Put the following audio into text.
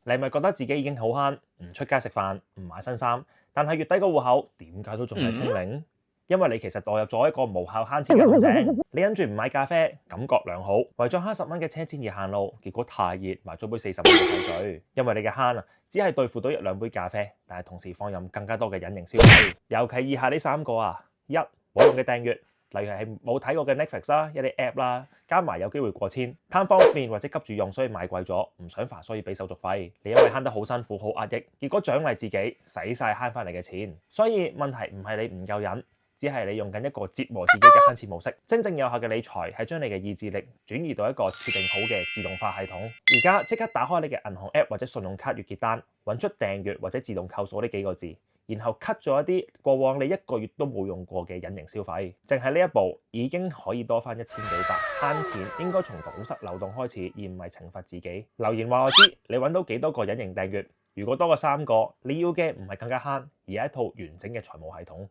你咪覺得自己已經好慳，唔出街食飯，唔買新衫，但係月底個戶口點解都仲係清零？因為你其實墮入咗一個無效慳錢嘅陷阱。你忍住唔買咖啡，感覺良好，為咗慳10蚊嘅車錢而行路，結果太熱買咗杯40蚊嘅汽水。因為你嘅慳啊，只係對付到1-2杯咖啡，但係同時放任更加多嘅隱形消費。尤其以下呢3個啊：一、冇用嘅訂閱。例如係冇睇過嘅 Netflix 啦，一啲 app 啦，加埋有機會過千，貪方便或者急住用，所以買貴咗，唔想煩，所以俾手續費。你因為慳得好辛苦，好壓抑，結果獎勵自己使晒慳翻嚟嘅錢。所以問題唔係你唔夠忍，只係你用緊一個折磨自己嘅慳錢模式。真正有效嘅理財係將你嘅意志力轉移到一個設定好嘅自動化系統。而家即刻打開你嘅銀行 app 或者信用卡月結單，揾出訂閱或者自動扣數呢幾個字。然後 cut 咗一啲過往你1個月都冇用過嘅隱形消費，淨係呢一步已經可以多翻1000幾百。慳錢應該從堵塞漏洞開始，而唔係懲罰自己。留言話我知你揾到幾多個隱形訂閱，如果多過3個，你要嘅唔係更加慳，而係一套完整嘅財務系統。